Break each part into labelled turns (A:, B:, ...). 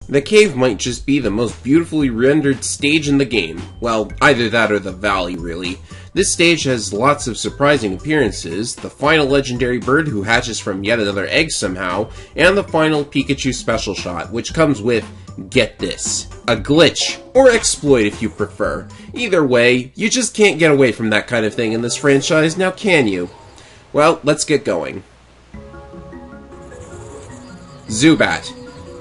A: The cave might just be the most beautifully rendered stage in the game. Well, either that or the valley, really. This stage has lots of surprising appearances, the final legendary bird who hatches from yet another egg somehow, and the final Pikachu special shot, which comes with, get this, a glitch, or exploit if you prefer. Either way, you just can't get away from that kind of thing in this franchise, now can you? Well, let's get going. Zubat.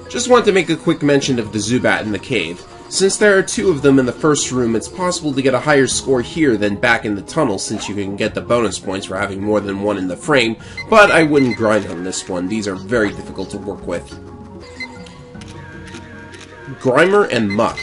A: Just want to make a quick mention of the Zubat in the cave. Since there are two of them in the first room, it's possible to get a higher score here than back in the tunnel since you can get the bonus points for having more than one in the frame, but I wouldn't grind on this one. These are very difficult to work with. Grimer and Muck.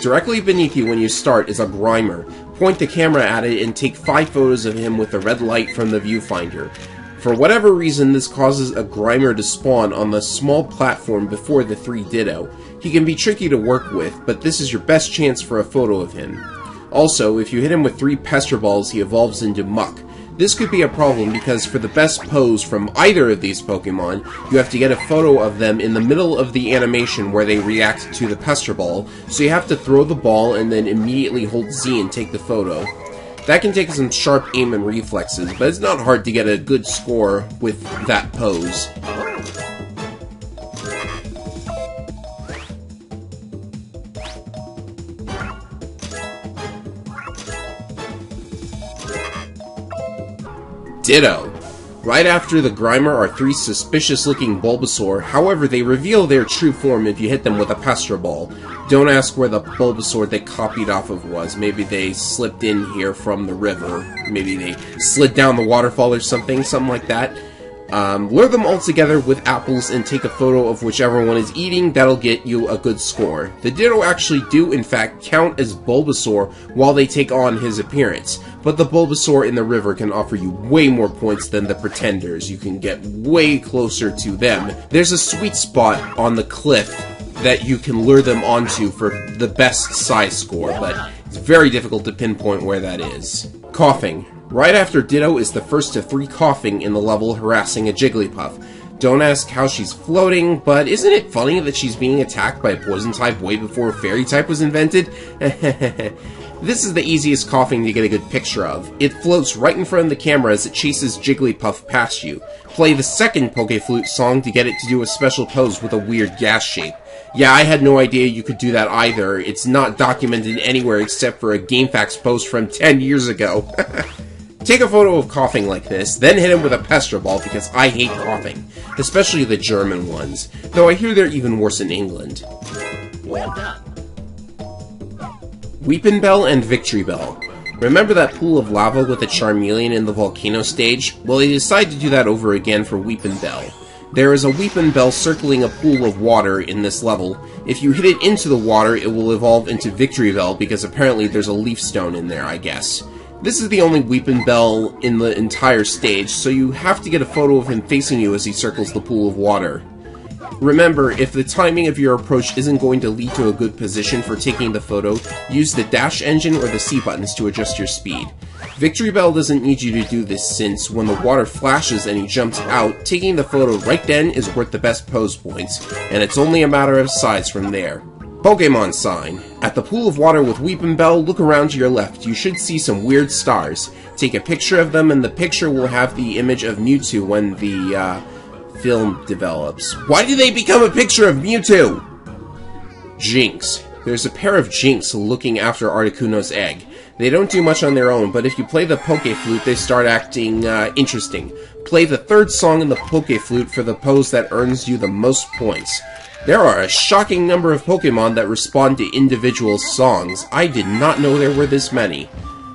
A: Directly beneath you when you start is a Grimer. Point the camera at it and take 5 photos of him with the red light from the viewfinder. For whatever reason, this causes a Grimer to spawn on the small platform before the 3 Ditto. He can be tricky to work with, but this is your best chance for a photo of him. Also, if you hit him with 3 Pester Balls, he evolves into Muck. This could be a problem because for the best pose from either of these Pokemon, you have to get a photo of them in the middle of the animation where they react to the Pester Ball, so you have to throw the ball and then immediately hold Z and take the photo. That can take some sharp aim and reflexes, but it's not hard to get a good score with that pose. Ditto. Right after the Grimer are 3 suspicious-looking Bulbasaur, however they reveal their true form if you hit them with a Pester Ball. Don't ask where the Bulbasaur they copied off of was. Maybe they slipped in here from the river. Maybe they slid down the waterfall or something like that. Lure them all together with apples and take a photo of whichever one is eating. That'll get you a good score. The Ditto actually do, in fact, count as Bulbasaur while they take on his appearance. But the Bulbasaur in the river can offer you way more points than the Pretenders. You can get way closer to them. There's a sweet spot on the cliff that you can lure them onto for the best size score, but it's very difficult to pinpoint where that is. Coughing. Right after Ditto is the first of 3 Coughing in the level harassing a Jigglypuff. Don't ask how she's floating, but isn't it funny that she's being attacked by a poison type way before fairy type was invented? This is the easiest Coughing to get a good picture of. It floats right in front of the camera as it chases Jigglypuff past you. Play the second Pokeflute song to get it to do a special pose with a weird gas shape. Yeah, I had no idea you could do that either. It's not documented anywhere except for a GameFAQs post from 10 years ago. Take a photo of Coughing like this, then hit him with a Pester Ball because I hate Coughing, especially the German ones, though I hear they're even worse in England.
B: Well done.
A: Weepinbell and Victreebel. Remember that pool of lava with the Charmeleon in the volcano stage? Well, they decided to do that over again for Weepinbell. There is a Weepinbell circling a pool of water in this level. If you hit it into the water, it will evolve into Victreebel because apparently there's a leaf stone in there, I guess. This is the only Weepinbell in the entire stage, so you have to get a photo of him facing you as he circles the pool of water. Remember, if the timing of your approach isn't going to lead to a good position for taking the photo, use the dash engine or the C buttons to adjust your speed. Victreebel doesn't need you to do this since when the water flashes and he jumps out, taking the photo right then is worth the best pose points, and it's only a matter of size from there. Pokemon sign. At the pool of water with Weepinbell, look around to your left. You should see some weird stars. Take a picture of them and the picture will have the image of Mewtwo when the film develops. Why do they become a picture of Mewtwo? Jinx. There's a pair of Jinx looking after Articuno's egg. They don't do much on their own, but if you play the Pokeflute, they start acting interesting. Play the 3rd song in the Pokeflute for the pose that earns you the most points. There are a shocking number of Pokemon that respond to individual songs. I did not know there were this many.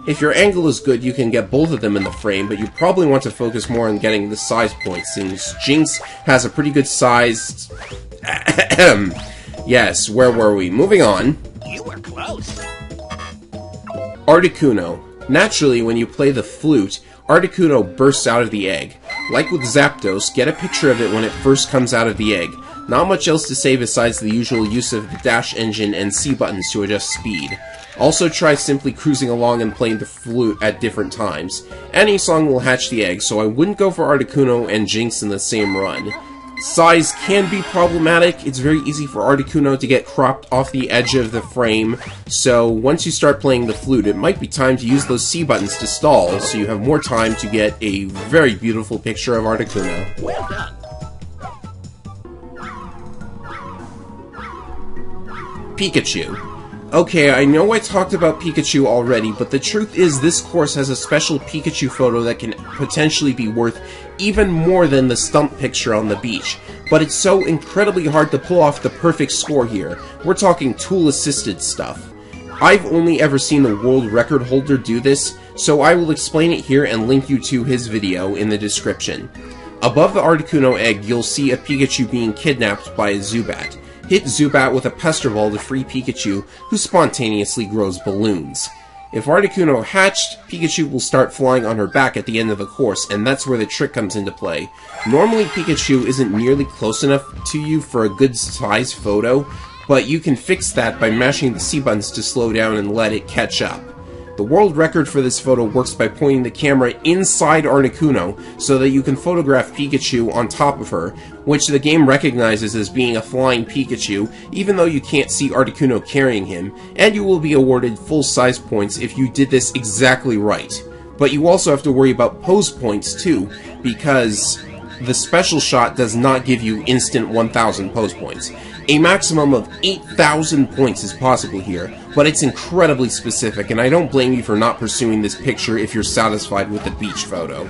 A: If your angle is good, you can get both of them in the frame, but you probably want to focus more on getting the size points, since Jinx has a pretty good size... Yes, where were we? Moving on.
B: You were close.
A: Articuno. Naturally, when you play the flute, Articuno bursts out of the egg. Like with Zapdos, get a picture of it when it first comes out of the egg. Not much else to say besides the usual use of the dash engine and C buttons to adjust speed. Also try simply cruising along and playing the flute at different times. Any song will hatch the egg, so I wouldn't go for Articuno and Jinx in the same run. Size can be problematic. It's very easy for Articuno to get cropped off the edge of the frame, so once you start playing the flute, it might be time to use those C buttons to stall, so you have more time to get a very beautiful picture of Articuno.
B: Well done.
A: Pikachu. Okay, I know I talked about Pikachu already, but the truth is this course has a special Pikachu photo that can potentially be worth even more than the stump picture on the beach. But it's so incredibly hard to pull off the perfect score here. We're talking tool-assisted stuff. I've only ever seen the world record holder do this, so I will explain it here and link you to his video in the description. Above the Articuno egg, you'll see a Pikachu being kidnapped by a Zubat. Hit Zubat with a Pester Ball to free Pikachu, who spontaneously grows balloons. If Articuno hatched, Pikachu will start flying on her back at the end of the course, and that's where the trick comes into play. Normally Pikachu isn't nearly close enough to you for a good size photo, but you can fix that by mashing the C buttons to slow down and let it catch up. The world record for this photo works by pointing the camera inside Articuno so that you can photograph Pikachu on top of her, which the game recognizes as being a flying Pikachu, even though you can't see Articuno carrying him, and you will be awarded full-size points if you did this exactly right. But you also have to worry about pose points too, because the special shot does not give you instant 1000 pose points. A maximum of 8,000 points is possible here, but it's incredibly specific, and I don't blame you for not pursuing this picture if you're satisfied with the beach photo.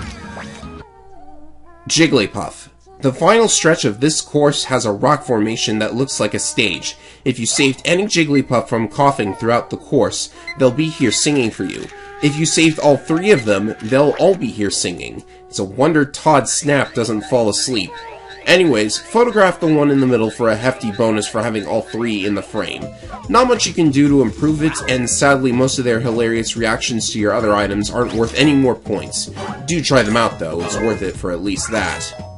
A: Jigglypuff. The final stretch of this course has a rock formation that looks like a stage. If you saved any Jigglypuff from coughing throughout the course, they'll be here singing for you. If you saved all 3 of them, they'll all be here singing. It's a wonder Todd Snap doesn't fall asleep. Anyways, photograph the one in the middle for a hefty bonus for having all 3 in the frame. Not much you can do to improve it, and sadly most of their hilarious reactions to your other items aren't worth any more points. Do try them out though, it's worth it for at least that.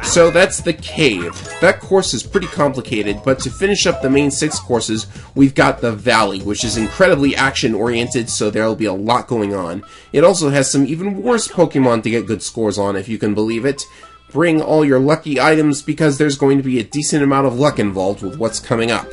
A: So that's the cave. That course is pretty complicated, but to finish up the main 6 courses, we've got the Valley, which is incredibly action-oriented, so there'll be a lot going on. It also has some even worse Pokemon to get good scores on, if you can believe it. Bring all your lucky items, because there's going to be a decent amount of luck involved with what's coming up.